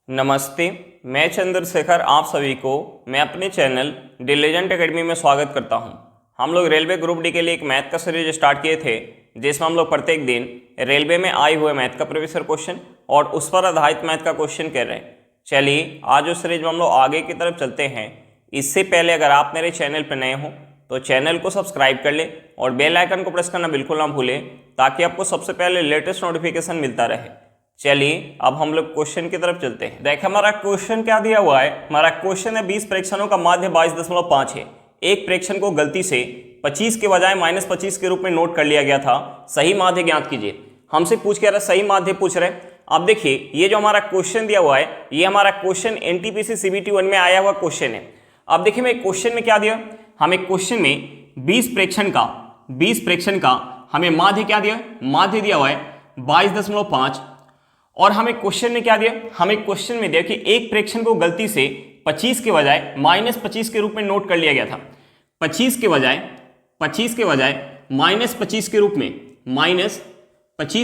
नमस्ते, मैं चंद्रशेखर आप सभी को मैं अपने चैनल डिलीजेंट एकेडमी में स्वागत करता हूं। हम लोग रेलवे ग्रुप डी के लिए एक मैथ का सीरीज स्टार्ट किए थे, जिसमें हम लोग प्रत्येक दिन रेलवे में आए हुए मैथ का प्रीवियस ईयर क्वेश्चन और उस पर आधारित मैथ का क्वेश्चन कर रहे हैं। चलिए आज उस सीरीज में हम लोग आगे की तरफ चलते हैं। इससे पहले अगर आप मेरे चैनल पर नए हो तो चैनल को सब्सक्राइब कर ले और बेल आइकन को प्रेस करना बिल्कुल ना भूलें, ताकि आपको सबसे पहले लेटेस्ट नोटिफिकेशन मिलता रहे। चलिए अब हम लोग क्वेश्चन की तरफ चलते हैं। देखिए हमारा क्वेश्चन क्या दिया हुआ है। हमारा क्वेश्चन है 20 प्रेक्षणों का माध्य 22.5 है। एक प्रेक्षण को गलती से 25 के बजाय -25 के रूप में नोट कर लिया गया था। सही माध्य ज्ञात कीजिए। हमसे पूछ के रहा सही माध्य पूछ रहे। अब देखिए ये जो हमारा क्वेश्चन दिया हुआ है, ये हमारा क्वेश्चन एनटीपीसी सीबीटी 1 में आया हुआ क्वेश्चन है। अब देखिए मैं क्वेश्चन में क्या दिया, हमें क्वेश्चन में 20 प्रेक्षण का हमें माध्य क्या दिया, माध्य दिया हुआ है 22.5। और हमें क्वेश्चन में क्या दिया, हमें क्वेश्चन में दिया कि एक प्रेक्षण को गलती से 25 के बजाय -25 के रूप में नोट कर लिया गया था। 25 के बजाय -25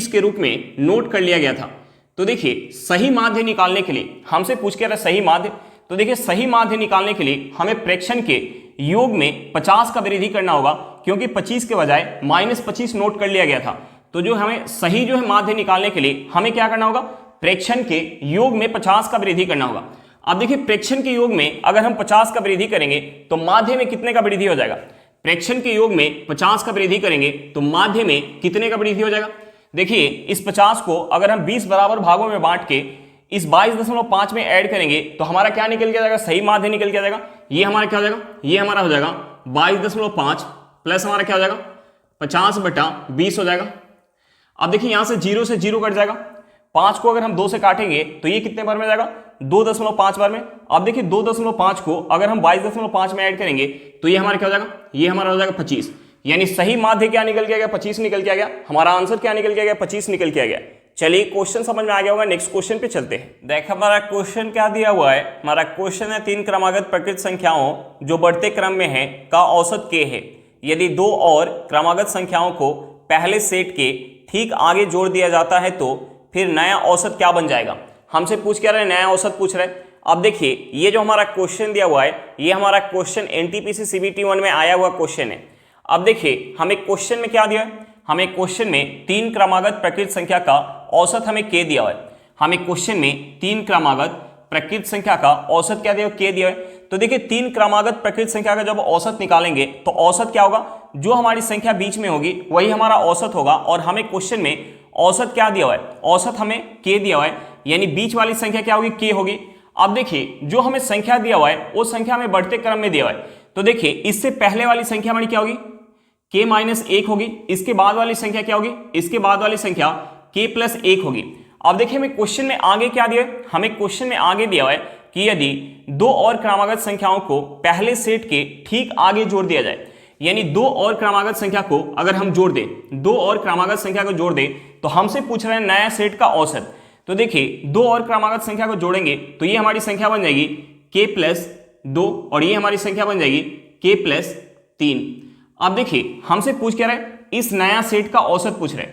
के रूप में नोट कर लिया गया था। तो देखिए सही माध्य निकालने के लिए हमसे पूछ के रहा सही माध्य। तो देखिए सही माध्य निकालने के लिए हमें प्रेक्षण के योग में 50 का वृद्धि करना होगा, क्योंकि 25 के बजाय -25 नोट कर लिया गया था। तो जो हमें सही जो है माध्य निकालने के लिए हमें क्या करना होगा, प्रेक्षण के योग में 50 का वृद्धि करना होगा। अब देखिए प्रेक्षण के योग में अगर हम 50 का वृद्धि करेंगे तो माध्य में कितने का वृद्धि हो जाएगा। प्रेक्षण के योग में 50 का वृद्धि करेंगे तो माध्य में कितने का वृद्धि हो जाएगा। देखिए इस 50 को अगर हम 20 बराबर भागों में बांट के इस 22.5 में ऐड करेंगे तो हमारा क्या निकल के जाएगा, सही माध्य निकल के जाएगा। ये हमारा क्या हो जाएगा, ये हमारा हो जाएगा 22.5 प्लस हमारा क्या हो जाएगा 50/20 हो जाएगा। अब देखिए यहां से 0 से 0 कट जाएगा। 5 को अगर हम 2 से काटेंगे तो ये कितने बार में जाएगा, 2.5 बार में। अब देखिए 2.5 को अगर हम 22.5 में ऐड करेंगे तो ये हमारा क्या हो जाएगा, ये हमारा हो जाएगा 25। यानी सही माध्य क्या निकल के गया, 25 निकल के आ गया। हमारा आंसर क्या निकल के गया, 25 निकल के आ गया। चलिए क्वेश्चन समझ में आ गया होगा, नेक्स्ट क्वेश्चन पे चलते हैं। देखो हमारा क्वेश्चन क्या दिया हुआ है। हमारा क्वेश्चन है 3 क्रमागत प्रकृत संख्याओं जो बढ़ते क्रम में है का औसत k है। यदि 2 और क्रमागत संख्याओं को पहले सेट के ठीक आगे जोड़ दिया जाता है तो फिर नया औसत क्या बन जाएगा। हमसे पूछ क्या रहे, नया औसत पूछ रहे। अब देखिए ये जो हमारा क्वेश्चन दिया हुआ है, ये हमारा क्वेश्चन एनटीपीसी सीबीटी 1 में आया हुआ क्वेश्चन है। अब देखिए हमें क्वेश्चन में क्या दिया है, हमें क्वेश्चन में 3 क्रमागत प्रकृत संख्या का औसत हमें k दिया हुआ है। हमें क्वेश्चन में 3 क्रमागत प्रकृत संख्या का औसत क्या दिया, k दिया है। तो देखिए 3 क्रमागत प्रकृत संख्या का जब औसत निकालेंगे तो औसत क्या होगा, जो हमारी संख्या बीच में होगी वही हमारा औसत होगा। और हमें क्वेश्चन में औसत क्या दिया हुआ है, औसत हमें k दिया हुआ है, यानी बीच वाली संख्या क्या होगी, k होगी। अब देखिए जो हमें संख्या दिया हुआ है वो संख्या हमें बढ़ते क्रम में दिया हुआ है। तो देखिए इससे पहले वाली संख्या हमारी क्या होगी, k-1 होगी। इसके बाद वाली संख्या क्या होगी, इसके बाद वाली संख्या k+1 होगी। अब देखिए हमें क्वेश्चन में आगे क्या दिया है, हमें क्वेश्चन में आगे दिया हुआ है कि यदि 2 और क्रमागत संख्याओं को पहले सेट के ठीक आगे जोड़ दिया जाए, यानी 2 और क्रमागत संख्या को अगर हम जोड़ दें, 2 और क्रमागत संख्या को जोड़ दें तो हमसे पूछ रहे हैं नया सेट का औसत। तो देखिए 2 और क्रमागत संख्या को जोड़ेंगे तो ये हमारी संख्या बन जाएगी k+2 और ये हमारी संख्या बन जाएगी k+3। अब देखिए हमसे पूछ क्या रहे, इस नया सेट का औसत पूछ रहे,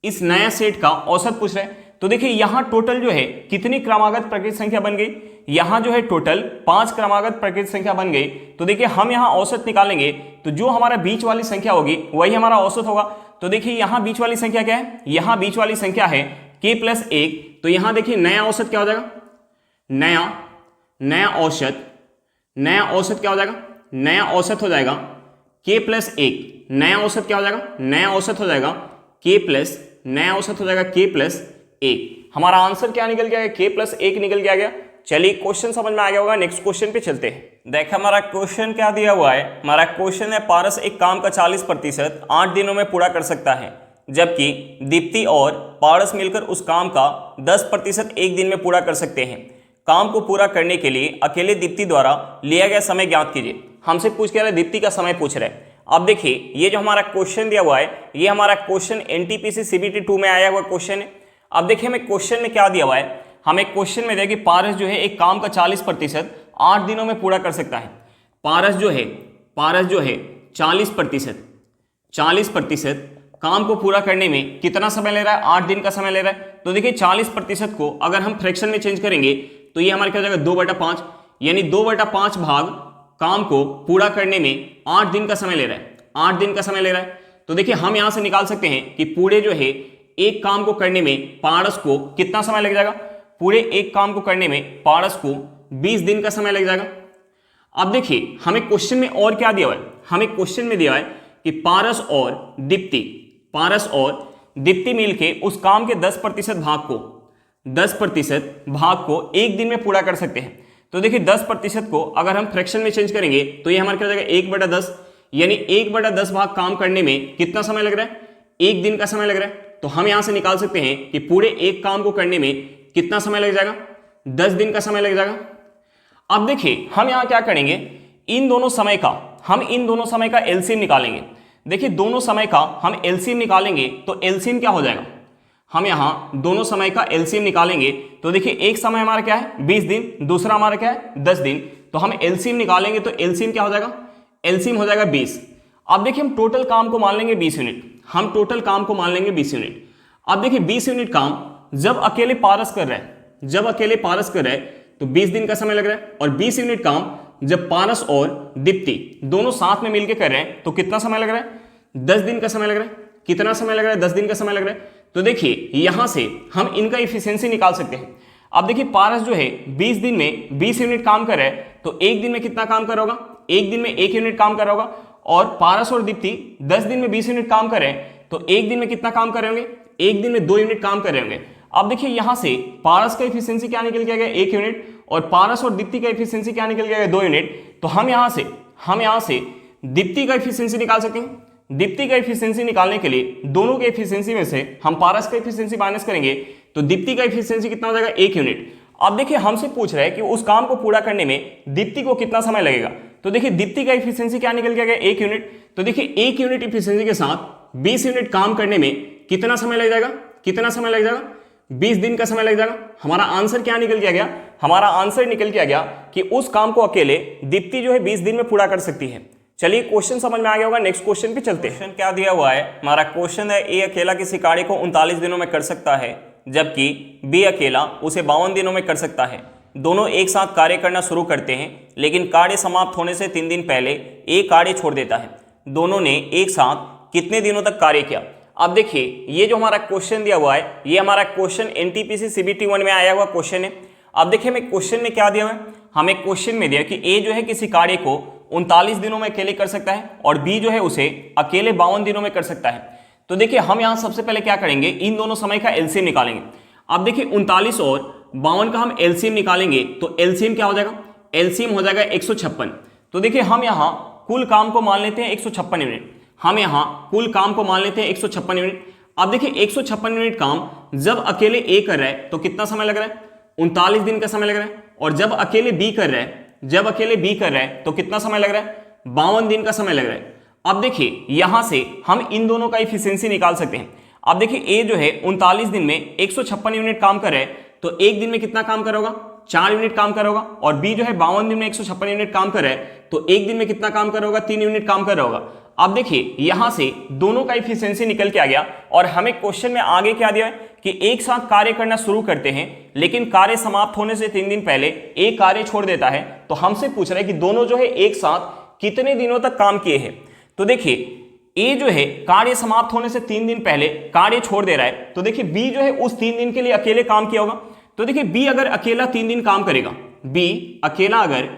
इस नया सेट का औसत पूछ रहे। तो देखिए यहां टोटल जो है कितनी क्रमागत प्रकृत संख्या बन गई, यहां जो है टोटल 5 क्रमागत प्रकृत संख्या बन गई। तो देखिए हम यहां औसत निकालेंगे तो जो हमारा बीच वाली संख्या होगी वही हमारा औसत होगा। तो देखिए यहां बीच वाली संख्या क्या है, यहां बीच वाली संख्या है k+1। तो यहां देखिए नया औसत क्या हो जाएगा, नया औसत क्या हो जाएगा, नया औसत हो जाएगा k+1। नया औसत क्या हो जाएगा, नया औसत हो जाएगा k+1। हमारा आंसर क्या निकल गया है, k+1 निकल के आ गया। चलिए क्वेश्चन समझ में आ गया होगा, नेक्स्ट क्वेश्चन पे चलते हैं। देखा हमारा क्वेश्चन क्या दिया हुआ है। हमारा क्वेश्चन है पारस एक काम का 40% 8 दिनों में पूरा कर सकता है, जबकि दीप्ति और पारस मिलकर उस काम का 10% 1 दिन में पूरा कर सकते हैं। काम को पूरा करने के लिए अकेले दीप्ति द्वारा लिया गया समय ज्ञात कीजिए। हमसे पूछ के रहे दीप्ति का समय पूछ रहे। अब देखिए ये जो हमारा क्वेश्चन दिया हुआ है, ये हमारा क्वेश्चन एनटीपीसी सीबीटी 2 में आया हुआ क्वेश्चन है। अब देखिए हमें क्वेश्चन में क्या दिया हुआ है, हमें क्वेश्चन में दिया कि पारस जो है एक काम का 40% 8 दिनों में पूरा कर सकता है। पारस जो है 40% काम को पूरा करने में कितना समय ले रहा है, 8 दिन का समय ले रहा है। तो देखिए 40% को अगर हम फ्रैक्शन में चेंज करेंगे तो ये हमारे क्या हो जाएगा 2/5, यानी 2/5 भाग काम को पूरा करने में 8 दिन का समय ले रहा है, 8 दिन का समय ले रहा है। तो देखिए हम यहां से निकाल सकते हैं कि पूरे जो है एक काम को करने में पारस को कितना समय लग जाएगा। पूरे एक काम को करने में पारस को 20 दिन का समय लग जाएगा। अब देखिए हमें क्वेश्चन में और क्या दिया हुआ है, हमें क्वेश्चन में दिया है कि पारस और दीप्ति मिलके उस काम के 10% भाग को एक दिन में पूरा कर सकते हैं। तो देखिए 10% को अगर हम फ्रैक्शन में चेंज करेंगे तो ये हमारे क्या हो जाएगा 1/10, यानी 1/10 भाग काम करने में कितना समय लग रहा है, एक दिन का समय लग रहा है। तो हम यहां से निकाल सकते हैं कि पूरे एक काम को करने में कितना समय लग जाएगा, 10 दिन का समय लग जाएगा। अब देखिए हम यहां क्या करेंगे, इन दोनों समय का एलसीएम निकालेंगे। देखिए दोनों समय का हम एलसीएम निकालेंगे तो एलसीएम क्या हो जाएगा, हम यहां दोनों समय का एलसीएम निकालेंगे तो देखिए एक समय हमारा क्या है 20 दिन, दूसरा हमारा क्या है 10 दिन। तो हम एलसीएम निकालेंगे तो एलसीएम क्या हो जाएगा, एलसीएम हो जाएगा 20। अब देखिए हम टोटल काम को मान लेंगे 20 यूनिट, हम टोटल काम को मान लेंगे 20 यूनिट। अब देखिए 20 यूनिट काम जब अकेले पारस कर रहा है, तो 20 दिन का समय लग रहा है। और 20 यूनिट काम जब पारस और दीप्ति दोनों साथ में मिलकर कर रहे हैं तो कितना समय लग रहा है, 10 दिन का समय लग रहा है। कितना समय लग रहा है, 10 दिन का समय लग रहा है। तो देखिए यहां से हम इनका इफिशियंसी निकाल सकते हैं। अब देखिए पारस जो है 20 दिन में 20 यूनिट काम कर रहा है तो एक दिन में कितना काम कर रहा होगा, एक दिन में 1 यूनिट काम कर रहा होगा। और पारस और दीप्ति 10 दिन में 20 यूनिट काम कर रहे हैं तो एक दिन में कितना काम कर रहे होंगे, एक दिन में 2 यूनिट काम कर रहे होंगे। अब देखिए यहां से पारस का इफिशियंसी क्या निकल के आ गया, 1 यूनिट, और पारस और दीप्ति का इफिशियंसी क्या निकल गया, 2 यूनिट। तो हम यहां से दीप्ति का इफिशियंसी निकाल सकते हैं। दीप्ति का इफिशियंसी निकालने के लिए दोनों के इफिशियंसी में से हम पारस का इफिशियंसी माइनस करेंगे तो दीप्ति का इफिशियंसी कितना हो जाएगा, 1 यूनिट। अब देखिए हमसे पूछ रहा है कि उस काम को पूरा करने में दीप्ति को कितना समय लगेगा। तो देखिए दीप्ति का इफिशियंसी क्या निकल के आ गया, 1 यूनिट। तो देखिए 1 यूनिट इफिशियंसी के साथ 20 यूनिट काम करने में कितना समय लग जाएगा, 20 दिन का समय लग जाएगा। हमारा आंसर क्या निकल के आ गया, हमारा आंसर निकल के आ गया कि उस काम को अकेले दीप्ति जो है 20 दिन में पूरा कर सकती है। चलिए क्वेश्चन समझ में आ गया होगा, नेक्स्ट क्वेश्चन पे चलते हैं। क्वेश्चन क्या दिया हुआ है, हमारा क्वेश्चन है ए अकेला किसी कार्य को 39 दिनों में कर सकता है जबकि बी अकेला उसे 52 दिनों में कर सकता है। दोनों एक साथ कार्य करना शुरू करते हैं लेकिन कार्य समाप्त होने से 3 दिन पहले ए कार्य छोड़ देता है। दोनों ने एक साथ कितने दिनों तक कार्य किया। अब देखिए ये जो हमारा क्वेश्चन दिया हुआ है ये हमारा क्वेश्चन एनटीपीसी सीबीटी 1 में आया हुआ क्वेश्चन है। अब देखिए हमें क्वेश्चन में क्या दिया हुआ है, हमें क्वेश्चन में दिया कि ए जो है किसी कार्य को 39 दिनों में अकेले कर सकता है और बी जो है उसे अकेले 52 दिनों में कर सकता है। तो देखिए हम यहां सबसे पहले क्या करेंगे, इन दोनों समय का एलसीएम निकालेंगे। अब देखिए 39 और 52 का हम एलसीएम निकालेंगे तो एलसीएम क्या हो जाएगा, एलसीएम हो जाएगा 156। तो देखिए हम यहां कुल काम को मान लेते हैं 156 यूनिट, हम यहां कुल काम को मान लेते हैं 156 यूनिट। अब देखिए 156 यूनिट काम जब अकेले ए कर रहा है तो कितना समय लग रहा है, 39 दिन का समय लग रहा है। और जब अकेले बी कर रहा है तो कितना समय लग रहा है, 52 दिन का समय लग रहा है। अब देखिए यहां से हम इन दोनों का इफिशियंसी निकाल सकते हैं। अब देखिए ए जो है 39 दिन में 156 यूनिट काम कर रहा है तो एक दिन में कितना काम कर रहा होगा, 4 यूनिट काम कर रहा होगा। और बी जो है 52 दिन में 156 यूनिट काम कर रहा है तो एक दिन में कितना काम कर रहा होगा, 3 यूनिट काम कर रहा होगा। अब देखिए यहां से दोनों का इफिशियंसी निकल के आ गया और हमें क्वेश्चन में आगे क्या दिया है कि एक साथ कार्य करना शुरू करते हैं लेकिन कार्य समाप्त होने से 3 दिन पहले एक कार्य छोड़ देता है। तो हमसे पूछ रहा है कि दोनों जो है एक साथ कितने दिनों तक काम किए हैं। तो देखिए ए जो है कार्य समाप्त होने से 3 दिन पहले कार्य छोड़ दे रहा है तो देखिए बी जो है उस 3 दिन के लिए अकेले काम किया होगा। तो देखिए बी अगर अकेला 3 दिन काम करेगा, बी अकेला अगर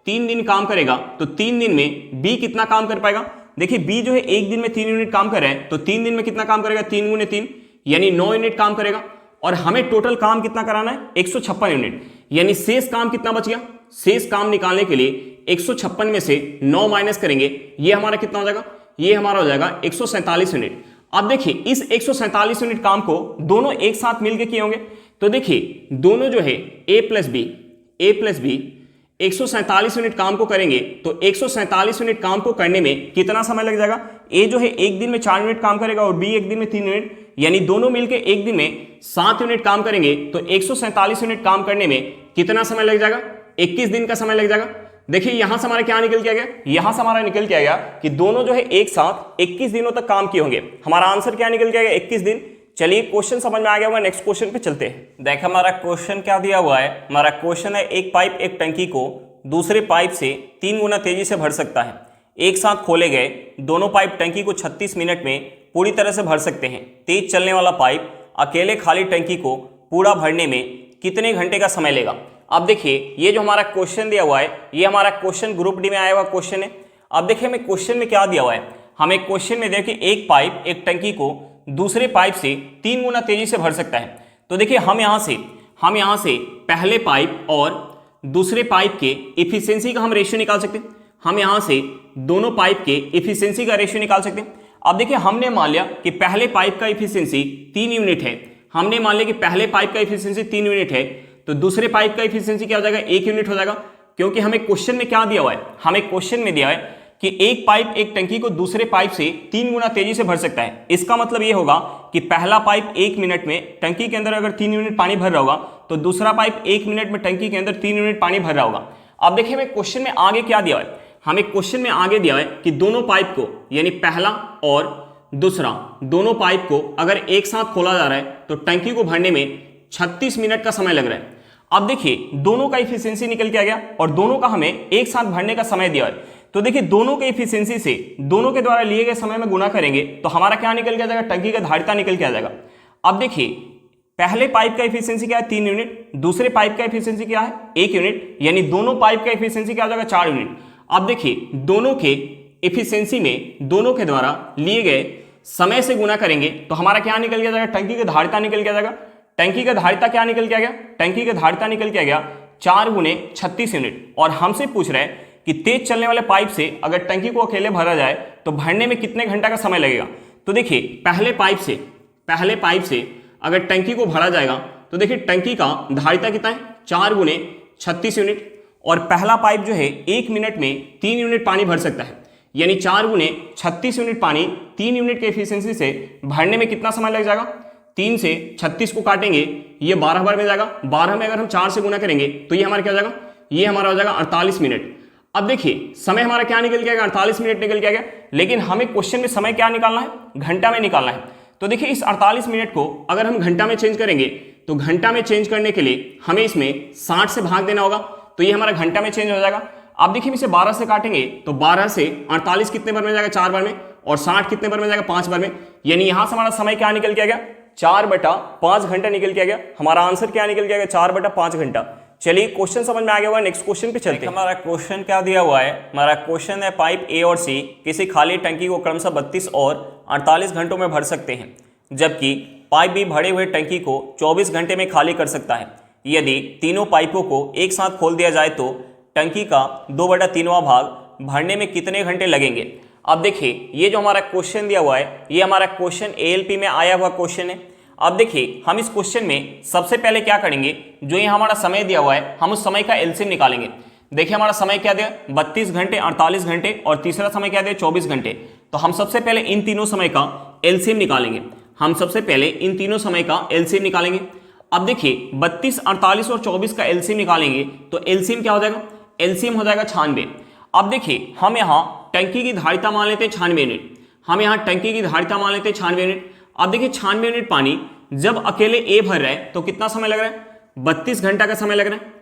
3 दिन काम करेगा तो 3 दिन में बी कितना काम कर पाएगा। देखिए बी जो है एक दिन में 3 यूनिट काम कर रहा है तो 3 दिन में कितना काम करेगा, 3 गुने 3 यानी 9 यूनिट काम करेगा। और हमें टोटल काम कितना कराना है, 156 यूनिट, यानी शेष काम कितना बच गया। शेष काम निकालने के लिए 156 में से 9 माइनस करेंगे, ये हमारा कितना हो जाएगा, ये हमारा हो जाएगा 147 यूनिट। अब देखिए इस 147 यूनिट काम को दोनों एक साथ मिलकर किए होंगे। तो देखिए दोनों जो है ए प्लस बी 147 यूनिट काम को करेंगे तो 147 यूनिट काम को करने में कितना समय लग जाएगा। ए जो है एक दिन में 4 यूनिट काम करेगा और बी एक दिन में 3 यूनिट, यानी दोनों मिलकर एक दिन में 7 यूनिट काम करेंगे। तो 147 यूनिट काम करने में कितना समय लग जाएगा, 21 दिन का समय लग जाएगा। देखिए यहां से हमारा क्या निकल के आ गया, यहां से हमारा निकल के आ गया कि दोनों जो है एक साथ 21 दिनों तक काम किए होंगे। हमारा आंसर क्या निकल के आ गया, 21 दिन। चलिए क्वेश्चन समझ में आ गया होगा, नेक्स्ट क्वेश्चन पे चलते हैं। देख हमारा क्वेश्चन क्या दिया हुआ है। हमारा क्वेश्चन है एक पाइप एक टंकी को दूसरे पाइप से 3 गुना तेजी से भर सकता है। एक साथ खोले गए दोनों पाइप टंकी को 36 मिनट में पूरी तरह से भर सकते हैं। तेज चलने वाला पाइप अकेले खाली टंकी को पूरा भरने में कितने घंटे का समय लेगा। अब देखिए ये जो हमारा क्वेश्चन दिया हुआ है ये हमारा क्वेश्चन ग्रुप डी में आया हुआ क्वेश्चन है। अब देखिए हमें क्वेश्चन में क्या दिया हुआ है। हमें क्वेश्चन में देखिए एक पाइप एक टंकी को दूसरे पाइप से 3 गुना तेजी से भर सकता है। तो देखिए हम यहाँ से पहले पाइप और दूसरे पाइप के इफिशियंसी का हम रेशियो निकाल सकते हैं। हम यहाँ से दोनों पाइप के इफिशियंसी का रेशियो निकाल सकते हैं। अब देखिए हमने मान लिया कि पहले पाइप का इफिशियंसी 3 यूनिट है। हमने मान लिया कि पहले पाइप का इफिशियंसी 3 यूनिट है, तो दूसरे पाइप का इफिशियंसी क्या हो जाएगा, 1 यूनिट हो जाएगा। क्योंकि हमें क्वेश्चन में क्या दिया हुआ है, हमें क्वेश्चन में दिया है कि एक पाइप एक टंकी को दूसरे पाइप से 3 गुना तेजी से भर सकता है। इसका मतलब ये होगा कि पहला पाइप 1 मिनट में टंकी के अंदर अगर 3 यूनिट पानी भर रहा होगा तो दूसरा पाइप 1 मिनट में टंकी के अंदर 3 यूनिट पानी भर रहा होगा। अब देखिए हमें क्वेश्चन में आगे क्या दिया है। हमें क्वेश्चन में आगे दिया है कि दोनों पाइप को यानी पहला और दूसरा दोनों पाइप को अगर एक साथ खोला जा रहा है तो टंकी को भरने में 36 मिनट का समय लग रहा है। अब देखिए दोनों का इफिशियंसी निकल के आ गया और दोनों का हमें एक साथ भरने का समय दिया है। तो देखिए दोनों के इफिशियंसी से दोनों के द्वारा लिए गए समय में गुना करेंगे तो हमारा क्या निकल के आ जाएगा, टंकी का धारिता निकल के आ जाएगा। अब देखिए पहले पाइप का इफिशियंसी क्या है, 3 यूनिट, दूसरे पाइप का इफिशियंसी क्या है, 1 यूनिट, यानी दोनों पाइप का इफिशियंसी क्या हो जाएगा, 4 यूनिट। अब देखिए दोनों के इफिशियंसी में दोनों के द्वारा लिए गए समय से गुना करेंगे तो हमारा क्या निकल के आ जाएगा, टंकी का धारिता निकल के आ जाएगा। टंकी का धारिता क्या निकल के आ गया, टंकी का धारिता निकल के आ गया 4 गुने 36 यूनिट। और हमसे पूछ रहे हैं कि तेज चलने वाले पाइप से अगर टंकी को अकेले भरा जाए तो भरने में कितने घंटा का समय लगेगा। तो देखिए पहले पाइप से अगर टंकी को भरा जाएगा तो देखिए टंकी का धारिता कितना है, 4 गुने 36 यूनिट। और पहला पाइप जो है 1 मिनट में 3 यूनिट पानी भर सकता है, यानी 4 गुने 36 यूनिट पानी 3 यूनिट के एफिशिएंसी से भरने में कितना समय लग जाएगा। 3 से 36 को काटेंगे ये 12 बार में जाएगा, 12 में अगर हम 4 से गुना करेंगे तो ये हमारा क्या हो जाएगा, ये हमारा हो जाएगा 48 मिनट। अब देखिए समय हमारा क्या निकल के आएगा, 48 मिनट निकल के आएगा। लेकिन हमें क्वेश्चन में समय क्या निकालना है, घंटा में निकालना है। तो देखिए इस 48 मिनट को अगर हम घंटा में चेंज करेंगे तो घंटा में चेंज करने के लिए हमें इसमें 60 से भाग देना होगा, तो ये हमारा घंटा में चेंज हो जाएगा। अब देखिए इसे 12 से काटेंगे तो 12 से 48 कितने बार में जाएगा, 4 बार में, और 60 कितने बार में जाएगा, 5 बार में। यानी यहां से हमारा समय क्या निकल के आ गया, 4/5 घंटा निकल के आ गया। हमारा आंसर क्या निकल के आ गया, 4/5 घंटा। चलिए क्वेश्चन समझ में आ गया होगा, नेक्स्ट क्वेश्चन पे चलते हैं। हमारा क्वेश्चन क्या दिया हुआ है, हमारा क्वेश्चन है पाइप ए और सी किसी खाली टंकी को क्रमशः 32 और 48 घंटों में भर सकते हैं, जबकि पाइप बी भरे हुए टंकी को 24 घंटे में खाली कर सकता है। यदि तीनों पाइपों को एक साथ खोल दिया जाए तो टंकी का 2/3वां भाग भरने में कितने घंटे लगेंगे। अब देखिए ये जो हमारा क्वेश्चन दिया हुआ है ये हमारा क्वेश्चन ALP में आया हुआ क्वेश्चन है। अब देखिए हम इस क्वेश्चन में सबसे पहले क्या करेंगे, जो ये हमारा समय दिया हुआ है हम उस समय का एलसीएम निकालेंगे। देखिए हमारा समय क्या दिया, 32 घंटे, 48 घंटे और तीसरा समय क्या दिया, 24 घंटे। तो हम सबसे पहले इन तीनों समय का एलसीएम निकालेंगे। निकालेंगे। अब देखिए 32, 48 और 24 का एलसीएम निकालेंगे तो एलसीएम क्या हो जाएगा, एलसीएम हो जाएगा 96। अब देखिए हम यहाँ टंकी की धारिता मान लेते हैं 96 यूनिट। अब देखिए 96 यूनिट पानी जब अकेले ए भर रहा है तो कितना समय लग रहा है, 32 घंटा का समय लग रहा है।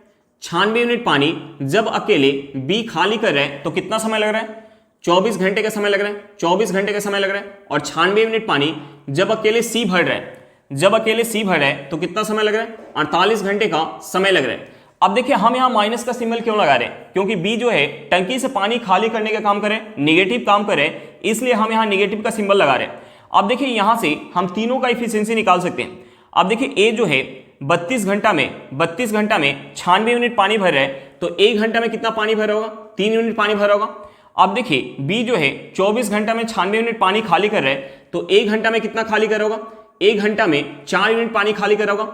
96 यूनिट पानी जब अकेले बी खाली कर रहा है तो कितना समय लग रहा है, 24 घंटे का समय लग रहा है। और 96 यूनिट पानी जब अकेले सी भर रहा है तो कितना समय लग रहा है, 48 घंटे का समय लग रहा है। अब देखिए हम यहाँ माइनस का सिंबल क्यों लगा रहे हैं, क्योंकि बी जो है टंकी से पानी खाली करने का काम करे, नेगेटिव काम करे, इसलिए हम यहाँ नेगेटिव का सिंबल लगा रहे हैं। अब देखिए यहाँ से हम तीनों का इफिशियंसी निकाल सकते हैं। अब देखिए ए जो है 32 घंटा में 96 यूनिट पानी भर रहा है तो 1 घंटा में कितना पानी भरा होगा, 3 यूनिट पानी भरा होगा। अब देखिए बी जो है 24 घंटा में 96 यूनिट पानी खाली कर रहा है तो 1 घंटा में कितना खाली कर होगा, 1 घंटा में 4 यूनिट पानी खाली कर होगा।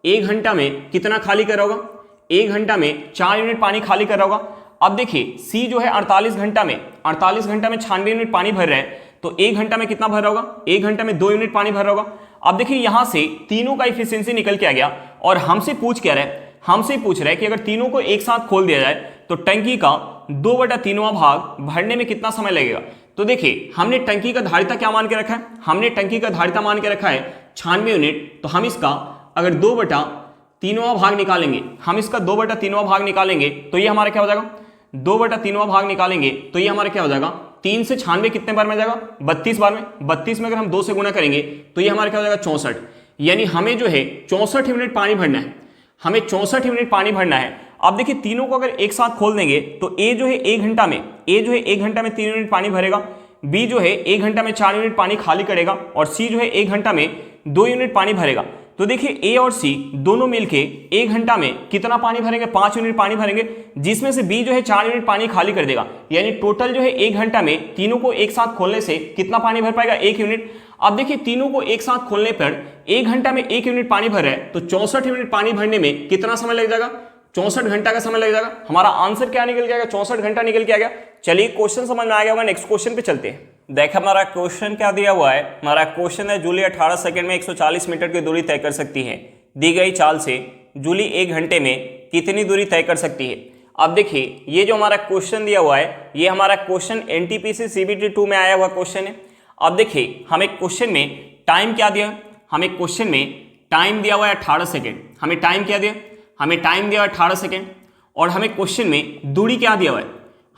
1 घंटा में कितना खाली कर होगा, 1 घंटा में 4 यूनिट पानी खाली कर होगा। अब देखिए सी जो है 48 घंटा में 96 यूनिट पानी भर रहा है तो 1 घंटा में कितना भर होगा, 1 घंटा में 2 यूनिट पानी भर होगा। अब देखिए यहां से तीनों का इफिशियंसी निकल के आ गया और हमसे पूछ रहा है कि अगर तीनों को एक साथ खोल दिया जाए तो टंकी का 2/3वां भाग भरने में कितना समय लगेगा। तो देखिए हमने टंकी का धारिता क्या मान के रखा है, हमने टंकी का धारिता मान के रखा है 96 यूनिट, तो हम इसका अगर 2/3वां भाग निकालेंगे, हम इसका 2/3वां भाग निकालेंगे तो ये हमारा क्या हो जाएगा, 2/3वां भाग निकालेंगे तो ये हमारा क्या हो जाएगा, 3 से 96 कितने बार में जाएगा, 32 बार में। 32 में अगर हम 2 से गुना करेंगे तो ये हमारा क्या हो जाएगा, 64। यानी हमें जो है 64 यूनिट पानी भरना है, हमें 64 यूनिट पानी भरना है। अब देखिए तीनों को अगर एक साथ खोल देंगे तो ए जो है 1 घंटा में 3 यूनिट पानी भरेगा, बी जो है 1 घंटा में 4 यूनिट पानी खाली करेगा, और सी जो है 1 घंटा में 2 यूनिट पानी भरेगा। तो देखिए ए और सी दोनों मिलके 1 घंटा में कितना पानी भरेंगे, 5 यूनिट पानी भरेंगे, जिसमें से बी जो है 4 यूनिट पानी खाली कर देगा। यानी टोटल जो है 1 घंटा में तीनों को एक साथ खोलने से कितना पानी भर पाएगा, 1 यूनिट। अब देखिए तीनों को एक साथ खोलने पर 1 घंटा में 1 यूनिट पानी भर रहा है, तो 64 यूनिट पानी भरने में कितना समय लग जाएगा, 64 घंटा का समय लग जाएगा। हमारा आंसर क्या निकल के आएगा, 64 घंटा निकल के आ गया। चलिए क्वेश्चन समझ में आ गया होगा, नेक्स्ट क्वेश्चन पे चलते हैं। देखा हमारा क्वेश्चन क्या दिया हुआ है, हमारा क्वेश्चन है जूली 18 सेकंड में 140 मीटर की दूरी तय कर सकती है। दी गई चाल से जूली 1 घंटे में कितनी दूरी तय कर सकती है। अब देखिए ये जो हमारा क्वेश्चन दिया हुआ है, ये हमारा क्वेश्चन एनटीपीसी सीबीटी 2 में आया हुआ क्वेश्चन है। अब देखिए हमें क्वेश्चन में टाइम क्या दिया, हमें क्वेश्चन में टाइम दिया हुआ है 18 सेकेंड। हमें टाइम क्या दिया, हमें टाइम दिया हुआ है 18 सेकेंड, और हमें क्वेश्चन में दूरी क्या दिया हुआ है,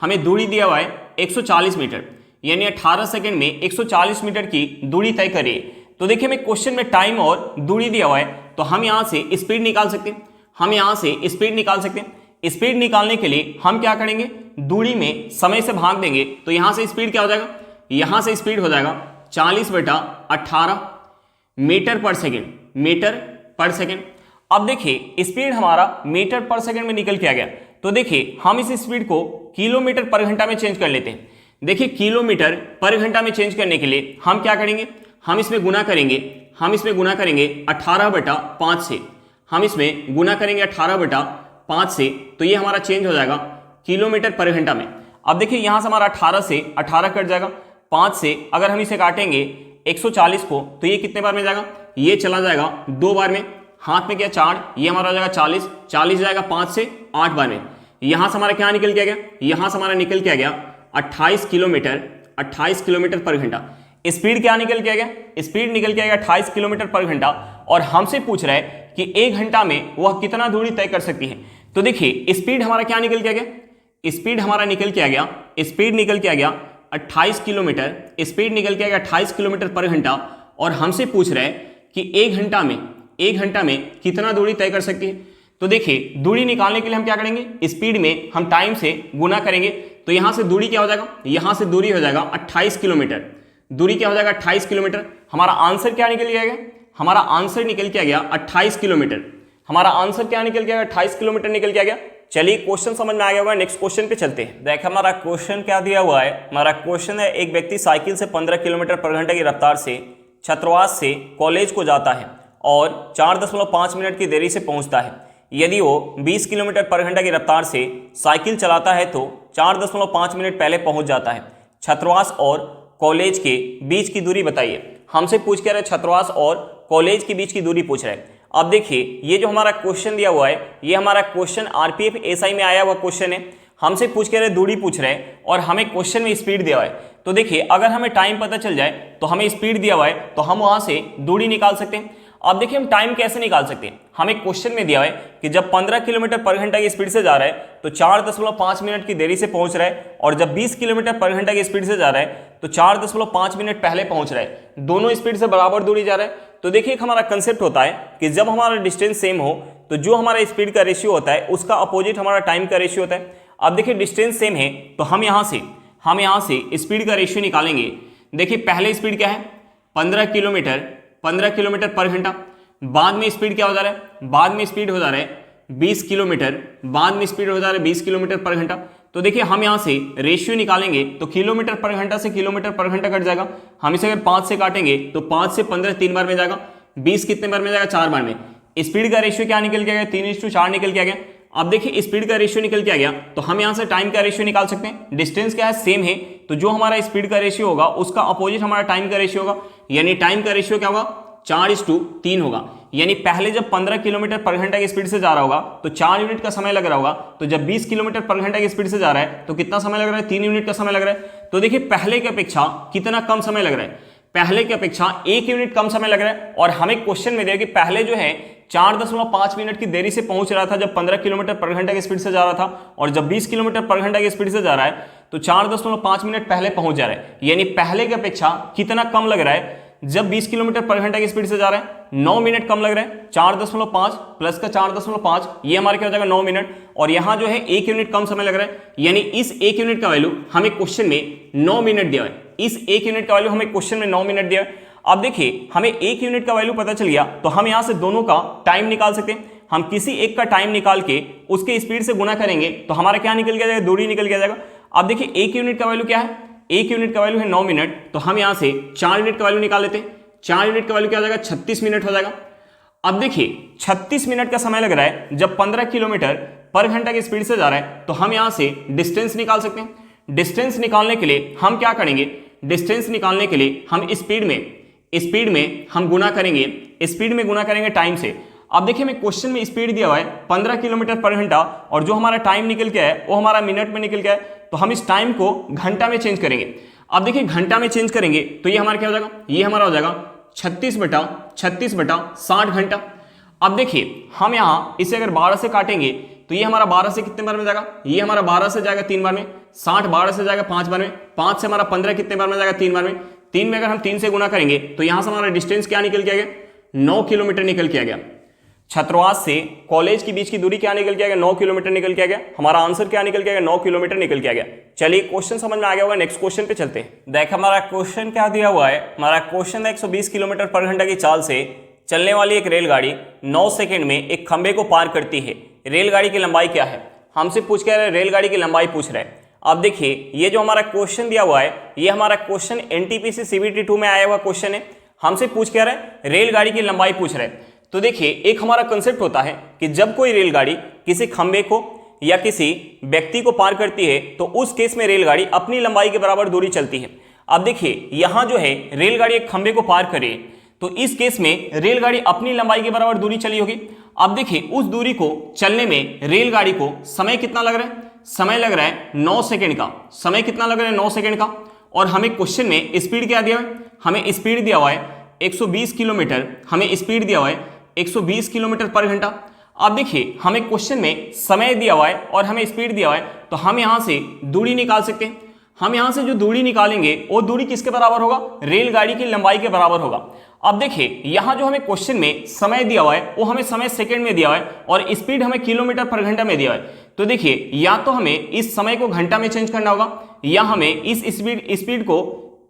हमें दूरी दिया हुआ है 140 मीटर। यानी 18 सेकेंड में 140 मीटर की दूरी तय करिए। तो देखिए हमें क्वेश्चन में टाइम और दूरी दिया हुआ है, तो हम यहाँ से स्पीड निकाल सकते हैं, हम यहाँ से स्पीड निकाल सकते हैं। स्पीड निकालने के लिए हम क्या करेंगे, दूरी में समय से भाग देंगे, तो यहाँ से स्पीड क्या हो जाएगा, यहाँ से स्पीड हो जाएगा 40/18 मीटर पर सेकेंड, मीटर पर सेकेंड। अब देखिए स्पीड हमारा मीटर पर सेकेंड में निकल के आ गया, तो देखिए हम इस स्पीड को किलोमीटर पर घंटा में चेंज कर लेते हैं। देखिए किलोमीटर पर घंटा में चेंज करने के लिए हम क्या करेंगे, हम इसमें गुना करेंगे, 18/5 से, हम इसमें गुना करेंगे 18/5 से, तो ये हमारा चेंज हो जाएगा किलोमीटर पर घंटा में। अब देखिए यहाँ से हमारा 18 से 18 कट जाएगा, 5 से अगर हम इसे काटेंगे 140 को, तो ये कितने बार में जाएगा, ये चला जाएगा 2 बार में, हाथ में क्या 4, ये हमारा हो जाएगा 40, 40 जाएगा 5 से 8 बार में। यहाँ से हमारा क्या निकल के आ गया, यहाँ से हमारा निकल के आ गया 28 किलोमीटर पर घंटा। स्पीड क्या निकल के आ गया, स्पीड निकल के आ गया 28 किलोमीटर पर घंटा, और हमसे पूछ रहा है कि 1 घंटा में वह कितना दूरी तय कर सकती है। तो देखिए स्पीड हमारा क्या निकल के आ गया, स्पीड हमारा निकल के आ गया, स्पीड निकल के आ गया 28 किलोमीटर, स्पीड निकल के आ गया 28 किलोमीटर पर घंटा, और हमसे पूछ रहा है कि 1 घंटा में कितना दूरी तय कर सकती है। तो देखिए दूरी निकालने के लिए हम क्या करेंगे, स्पीड में हम टाइम से गुना करेंगे, तो यहां से दूरी क्या हो जाएगा, यहां से दूरी हो जाएगा 28 किलोमीटर, दूरी क्या हो जाएगा 28 किलोमीटर। हमारा आंसर क्या निकल के आ गया, हमारा आंसर निकल के आ गया 28 किलोमीटर। हमारा आंसर क्या निकल के आ गया, 28 किलोमीटर निकल के आ गया। चलिए क्वेश्चन समझ में आ गया होगा, नेक्स्ट क्वेश्चन पे चलते हैं। देखा हमारा क्वेश्चन क्या दिया हुआ है, हमारा क्वेश्चन है एक व्यक्ति साइकिल से 15 किलोमीटर पर घंटे की रफ्तार से छात्रावास से कॉलेज को जाता है और 4.5 मिनट की देरी से पहुंचता है। यदि वो 20 किलोमीटर पर घंटा की रफ्तार से साइकिल चलाता है तो 4.5 मिनट पहले पहुंच जाता है। छात्रावास और कॉलेज के बीच की दूरी बताइए। हमसे पूछ के रहे छात्रावास और कॉलेज के बीच की दूरी पूछ रहे हैं। अब देखिए ये जो हमारा क्वेश्चन दिया हुआ है, ये हमारा क्वेश्चन आरपीएफ एसआई में आया हुआ क्वेश्चन है। हमसे पूछ के रहे दूरी पूछ रहे हैं और हमें क्वेश्चन में स्पीड दिया हुआ है। तो देखिए अगर हमें टाइम पता चल जाए तो हमें स्पीड दिया हुआ है तो हम वहां से दूरी निकाल सकते हैं। अब देखिए हम टाइम कैसे निकाल सकते हैं, हमें क्वेश्चन में दिया है कि जब 15 किलोमीटर पर घंटा की स्पीड से जा रहा है तो 4.5 मिनट की देरी से पहुंच रहा है, और जब 20 किलोमीटर पर घंटा की स्पीड से जा रहा है तो 4.5 मिनट पहले पहुंच रहा है। दोनों स्पीड से बराबर दूरी जा रहा है। तो देखिए हमारा कंसेप्ट होता है कि जब हमारा डिस्टेंस सेम हो तो जो हमारा स्पीड का रेशियो होता है उसका अपोजिट हमारा टाइम का रेशियो होता है। अब देखिए डिस्टेंस सेम है तो हम यहाँ से स्पीड का रेशियो निकालेंगे। देखिए पहले स्पीड क्या है 15 किलोमीटर पर घंटा, बाद में स्पीड क्या हो जा रहा है, बाद में स्पीड हो जा रहा है 20 किलोमीटर, बाद में स्पीड हो जा रहा है 20 किलोमीटर पर घंटा। तो देखिए हम यहाँ से रेशियो निकालेंगे तो किलोमीटर पर घंटा से किलोमीटर पर घंटा कट जाएगा। हम इसे अगर 5 से काटेंगे तो 5 से 15 3 बार में जाएगा, 20 कितने बार में जाएगा 4 बार में। स्पीड का रेशियो क्या निकल के आ गया 3:4 निकल के आ गया। अब देखिए स्पीड का रेशियो निकल के आ गया तो हम यहाँ से टाइम का रेशियो निकाल सकते हैं। डिस्टेंस क्या है सेम है तो जो हमारा स्पीड का रेशियो होगा उसका अपोजिट हमारा टाइम का रेशियो होगा, यानी टाइम का रेशियो क्या होगा 4:3 होगा। यानी पहले जब 15 किलोमीटर पर घंटा की स्पीड से जा रहा होगा तो 4 यूनिट का समय लग रहा होगा, तो जब 20 किलोमीटर पर घंटा की स्पीड से जा रहा है तो कितना समय लग रहा है 3 यूनिट का समय लग रहा है। तो देखिए पहले की अपेक्षा कितना कम समय लग रहा है, पहले की अपेक्षा 1 यूनिट कम समय लग रहा है, और हमें क्वेश्चन में दिया कि पहले जो है 4.5 मिनट की देरी से पहुंच रहा था जब 15 किलोमीटर पर घंटा की स्पीड से जा रहा था, और जब 20 किलोमीटर पर घंटा की स्पीड से जा रहा है तो 4.5 मिनट पहले पहुंच जा रहा है। यानी पहले की अपेक्षा कितना कम लग रहा है जब 20 किलोमीटर पर घंटा की स्पीड से जा रहा है, 9 मिनट कम लग रहा है। 4.5 प्लस का 4.5 ये हमारा क्या हो जाएगा 9 मिनट, और यहां जो है 1 यूनिट कम समय लग रहा है, यानी इस 1 यूनिट का वैल्यू हमें क्वेश्चन में 9 मिनट दिया है। इस 1 यूनिट का वैल्यू हमें क्वेश्चन में 9 मिनट दिया है। अब देखिए हमें 1 यूनिट का वैल्यू पता चल गया तो हम यहां से दोनों का टाइम निकाल सकते हैं। हम किसी एक का टाइम निकाल के उसके स्पीड से गुना करेंगे तो हमारा क्या निकल गया जाएगा, दूरी निकल गया जाएगा। अब देखिए 1 यूनिट का वैल्यू क्या है, 1 यूनिट का वैल्यू है 9 मिनट, तो हम यहां से 4 यूनिट का वैल्यू निकाल लेते हैं। 4 यूनिट का वैल्यू क्या हो जाएगा, 36 मिनट हो जाएगा। अब देखिए 36 मिनट का समय लग रहा है जब 15 किलोमीटर पर घंटा की स्पीड से जा रहा है, तो हम यहां से डिस्टेंस निकाल सकते हैं। डिस्टेंस निकालने के लिए हम क्या करेंगे, डिस्टेंस निकालने के लिए हम स्पीड में हम गुना करेंगे, स्पीड में गुना करेंगे टाइम से। अब देखिए हमें क्वेश्चन में स्पीड दिया हुआ है 15 किलोमीटर पर घंटा, और जो हमारा टाइम निकल के है वो हमारा मिनट में निकल गया है, तो हम इस टाइम को घंटा में चेंज करेंगे। अब देखिए घंटा में चेंज करेंगे तो ये हमारा क्या हो जाएगा, ये हमारा हो जाएगा 36/60 घंटा। अब देखिए हम यहाँ इसे अगर 12 से काटेंगे तो ये हमारा 12 से कितने बार में जाएगा, ये हमारा 12 से जाएगा 3 बार में, 60 12 से जाएगा 5 बार में, 5 से हमारा 15 कितने बार में जाएगा 3 बार में, 3 में अगर हम 3 से गुना करेंगे तो यहाँ से हमारा डिस्टेंस क्या निकल के आ गया, 9 किलोमीटर निकल के आ गया। छत्रवास से कॉलेज के बीच की दूरी क्या निकल के आ गया, 9 किलोमीटर निकल के आ गया। हमारा आंसर क्या निकल के आ गया, 9 किलोमीटर निकल के आ गया। चलिए क्वेश्चन समझ में आ गया होगा, नेक्स्ट क्वेश्चन पे चलते हैं। देख हमारा क्वेश्चन क्या दिया हुआ है, हमारा क्वेश्चन है 120 किलोमीटर पर घंटा की चाल से चलने वाली एक रेलगाड़ी 9 सेकंड में एक खंबे को पार करती है। रेलगाड़ी की लंबाई क्या है, हमसे पूछ के रेलगाड़ी की लंबाई पूछ रहा है। अब देखिए ये जो हमारा क्वेश्चन दिया हुआ है ये हमारा क्वेश्चन एनटीपीसी सीबीटी 2 में आया हुआ क्वेश्चन है। हमसे पूछ के रहा है रेलगाड़ी की लंबाई पूछ रहा है। तो देखिए एक हमारा कंसेप्ट होता है कि जब कोई रेलगाड़ी किसी खंबे को या किसी व्यक्ति को पार करती है तो उस केस में रेलगाड़ी अपनी लंबाई के बराबर दूरी चलती है। अब देखिए यहां जो है रेलगाड़ी एक खंबे को पार करे तो इस केस में रेलगाड़ी अपनी लंबाई के बराबर दूरी चली होगी। अब देखिए उस दूरी को चलने में रेलगाड़ी को समय कितना लग रहा है, समय लग रहा है 9 सेकंड का। समय कितना लग रहा है, 9 सेकंड का। और हमें क्वेश्चन में स्पीड क्या दिया हुआ है, हमें स्पीड दिया हुआ है 120 किलोमीटर, हमें स्पीड दिया हुआ है 120 किलोमीटर पर घंटा। अब देखिए हमें क्वेश्चन में समय दिया हुआ है और हमें स्पीड दिया हुआ है, तो हम यहां से दूरी निकाल सकते हैं। हम यहां से जो दूरी निकालेंगे वो दूरी किसके बराबर होगा, रेलगाड़ी की लंबाई के बराबर होगा। अब देखिए यहां जो हमें क्वेश्चन में समय दिया हुआ है वो हमें समय सेकंड में दिया हुआ है और स्पीड हमें किलोमीटर पर घंटा में दिया हुआ है। तो देखिए या तो हमें इस समय को घंटा में चेंज करना होगा या हमें इस स्पीड को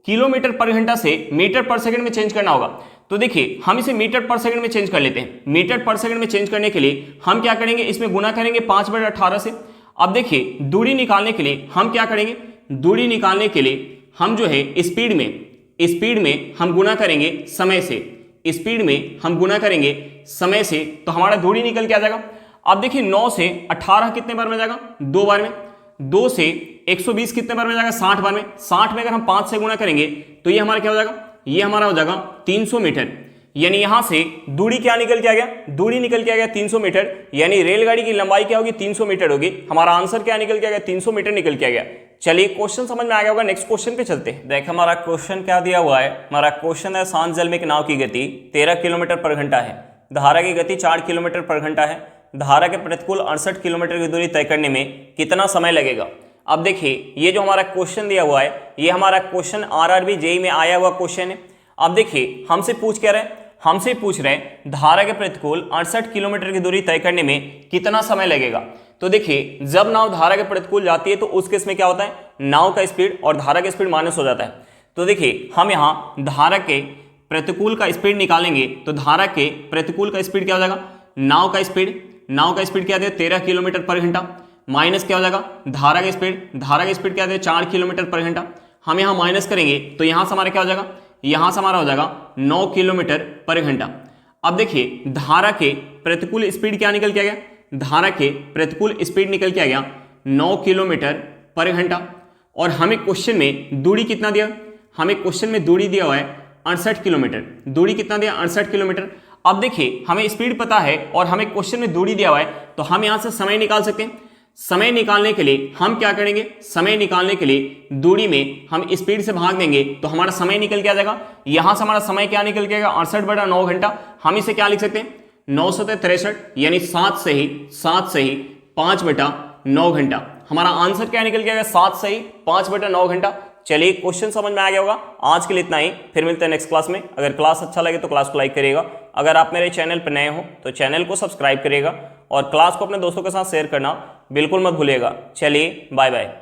किलोमीटर पर घंटा से मीटर पर सेकंड में चेंज करना होगा। तो देखिए हम इसे मीटर पर सेकंड में चेंज कर लेते हैं। मीटर पर सेकंड में चेंज करने के लिए हम क्या करेंगे, इसमें गुना करेंगे 5/18 से। अब देखिए दूरी निकालने के लिए हम क्या करेंगे, दूरी निकालने के लिए हम जो है स्पीड में हम गुना करेंगे समय से, स्पीड में हम गुना करेंगे समय से, तो हमारा दूरी निकल के आ जाएगा। अब देखिए 9 से 18 कितने बार में जाएगा, 2 बार में। 2 से 120 कितने बार में जाएगा, 60 बार में। 60 में अगर हम 5 से गुना करेंगे तो ये हमारा क्या हो जाएगा, ये हमारा हो जाएगा 300 मीटर। यानी यहां से दूरी क्या निकल के आ गया, दूरी निकल के आ गया 300 मीटर। यानी रेलगाड़ी की लंबाई क्या होगी, 300 मीटर होगी। हमारा आंसर क्या निकल के आ गया, 300 मीटर निकल के आ गया। चलिए क्वेश्चन समझ में आ गया होगा, नेक्स्ट क्वेश्चन पे चलते हैं। देख हमारा क्वेश्चन क्या दिया हुआ है, हमारा क्वेश्चन है शांत जल में एक नाव की गति 13 किलोमीटर पर घंटा है, धारा की गति 4 किलोमीटर पर घंटा है, धारा के प्रतिकूल 68 किलोमीटर की दूरी तय करने में कितना समय लगेगा। अब देखिए ये जो हमारा क्वेश्चन दिया हुआ है ये हमारा क्वेश्चन आरआरबी जेईई में आया हुआ क्वेश्चन है। अब देखिए हमसे पूछ रहे हैं धारा के प्रतिकूल 68 किलोमीटर की दूरी तय करने में कितना समय लगेगा। तो देखिए जब नाव धारा के प्रतिकूल जाती है तो उस केस में क्या होता है, नाव का स्पीड और धारा का स्पीड माइनस हो जाता है। तो देखिए हम यहाँ धारा के प्रतिकूल का स्पीड निकालेंगे तो धारा के प्रतिकूल का स्पीड क्या हो जाएगा, नाव का स्पीड क्या है 13 किलोमीटर पर घंटा, माइनस क्या हो जाएगा धारा का स्पीड क्या है 4 किलोमीटर पर घंटा। हम यहाँ माइनस करेंगे तो यहाँ से हमारा क्या हो जाएगा, यहाँ से हमारा हो जाएगा 9 किलोमीटर पर घंटा। अब देखिए धारा के प्रतिकूल स्पीड क्या निकल के आ गया, धारा के प्रतिकूल स्पीड निकल के आ गया 9 किलोमीटर पर घंटा। और हमें क्वेश्चन में दूरी कितना दिया, हमें क्वेश्चन में दूरी दिया हुआ है 68 किलोमीटर। दूरी कितना दिया, 68 किलोमीटर। अब देखिए हमें स्पीड पता है और हमें क्वेश्चन में दूरी दिया हुआ है तो हम यहाँ से समय निकाल सकते हैं। समय निकालने के लिए हम क्या करेंगे, समय निकालने के लिए दूरी में हम स्पीड से भाग देंगे तो हमारा समय निकल के आ जाएगा। यहां से हमारा समय क्या निकल के आएगा, 68/9 घंटा। हम इसे क्या लिख सकते हैं, 963, यानी 7 से ही 5/9 घंटा। हमारा आंसर क्या निकल के आएगा, 7 से ही 5/9 घंटा। चलिए क्वेश्चन समझ में आ गया होगा। आज के लिए इतना ही, फिर मिलते हैं नेक्स्ट क्लास में। अगर क्लास अच्छा लगे तो क्लास को लाइक करिएगा। अगर आप मेरे चैनल पर नए हो तो चैनल को सब्सक्राइब करिएगा और क्लास को अपने दोस्तों के साथ शेयर करना बिल्कुल मत भूलिएगा। चलिए बाय बाय।